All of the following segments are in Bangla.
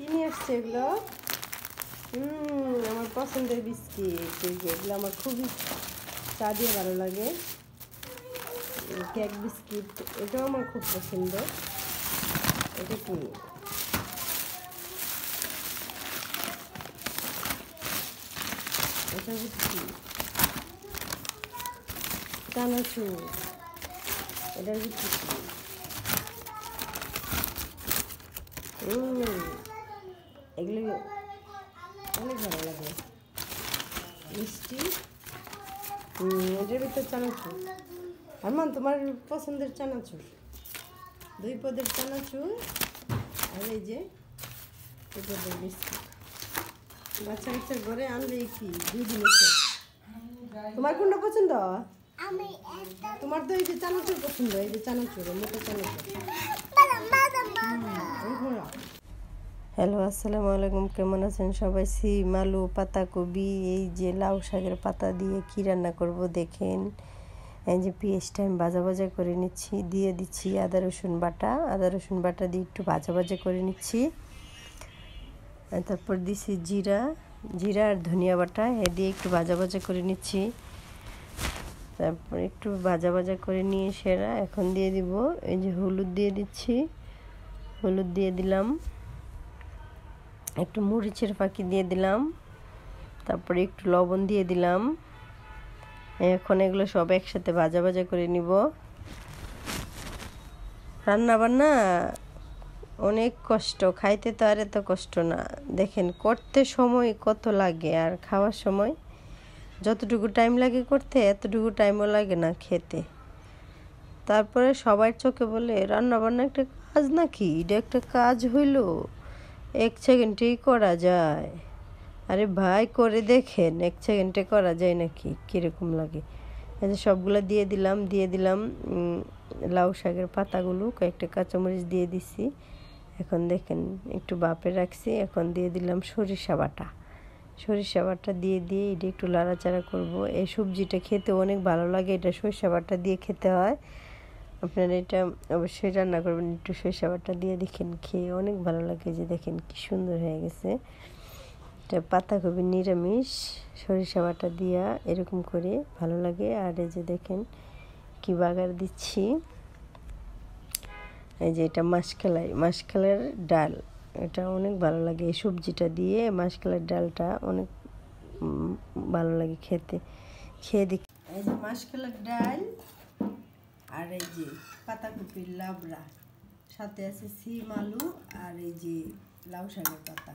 কি নিয়ে আসছে এগুলো? আমার পছন্দের বিস্কিট। এগুলো আমার খুবই চা দিয়ে ভালো লাগে। কেক বিস্কিট, এটাও আমার খুব পছন্দ। এটা কি? এটা হচ্ছে চানাচুর। এটার হচ্ছে কি? এগুলো অনেক ভালো লাগে, মিষ্টি। এটার ভিতর চানাচুর। আরমান, তোমার পছন্দের চানাচুর, 2 পদের চানাচুর। আর এই যে 2 পদের বিস্কিট। বাচ্চা কাচ্চার ঘরে আনলে কি 2 দিন এসে। তোমার কোনটা পছন্দ? তোমার তো এই যে চানাচুর পছন্দ, এই যে চানাচুর, মোটা চানাচুর। হ্যালো, আসসালামু আলাইকুম। কেমন আছেন সবাই? সিম, আলু, পাতাকপি, এই যে লাউ শাকের পাতা দিয়ে কি রান্না করব দেখেন। এই যে পেঁয়াজটা আমি ভাজা ভাজা করে নিচ্ছি, দিয়ে দিচ্ছি আদা রসুন বাটা দিয়ে একটু ভাজা ভাজা করে নিচ্ছি। তারপর দিচ্ছি জিরা আর ধনিয়া বাটা, দিয়ে একটু ভাজা ভাজা করে নিচ্ছি। তারপর একটু ভাজা ভাজা করে নিয়ে সেরা এখন দিয়ে দিব এই যে হলুদ দিয়ে দিচ্ছি। হলুদ দিয়ে দিলাম, একটু মরিচের ফাঁকি দিয়ে দিলাম, তারপরে একটু লবণ দিয়ে দিলাম। এখন এগুলো সব একসাথে ভাজা ভাজা করে নিব। রান্না বান্না অনেক কষ্ট, খাইতে তো আর এত কষ্ট না। দেখেন করতে সময় কত লাগে, আর খাওয়ার সময় যতটুকু টাইম লাগে করতে এতটুকু টাইমও লাগে না খেতে। তারপরে সবার চোখে বলে রান্না বান্না একটা কাজ নাকি, এটা একটা কাজ হইল, 1 সেকেন্ডেই করা যায়। আরে ভাই, করে দেখেন 1 সেকেন্ডে করা যায় নাকি, কীরকম লাগে। এই যে সবগুলো দিয়ে দিলাম লাউ শাকের পাতাগুলো, কয়েকটা কাঁচামরিচ দিয়ে দিছি। এখন দেখেন একটু বাপে রাখছি। এখন দিয়ে দিলাম সরিষা বাটা দিয়ে এটা একটু লাড়াচাড়া করব। এই সবজিটা খেতে অনেক ভালো লাগে, এটা সরিষা বাটা দিয়ে খেতে হয়। আপনারা এটা অবশ্যই রান্না করবেন একটু সরিষা বাটা দিয়ে, দেখেন খেয়ে অনেক ভালো লাগে। যে দেখেন কি সুন্দর হয়ে গেছে। এটা পাতাকপি নিরামিষ সরিষা বাটা দিয়া এরকম করে ভালো লাগে। আর এই যে দেখেন কি বাগার দিচ্ছি, এই যে এটা মাসকলাইয়ের ডাল, এটা অনেক ভালো লাগে। এই সবজিটা দিয়ে মাসকলাইয়ের ডালটা অনেক ভালো লাগে খেতে। খেয়ে দেখি। এই যে মাসকলাইয়ের ডাল, আর এই যে পাতাকপির লাবড়া, সাথে আছে সিম, আলু, আর এই যে লাউ শাকের পাতা।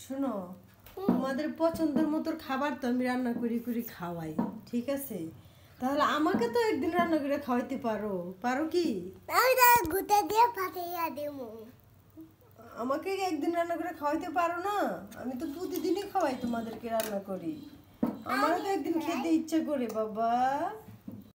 শোনো, তোমাদের পছন্দের মতো খাবার তো আমি রান্না করি খাওয়াই, ঠিক আছে? তাহলে আমাকে তো একদিন রান্না করে খাওয়াইতে পারো কি? আমাকে একদিন রান্না করে খাওয়াইতে পারো না? আমি তো প্রতিদিনই খাওয়াই তোমাদেরকে রান্না করি। আমারও তো একদিন খেতে ইচ্ছে করে বাবা।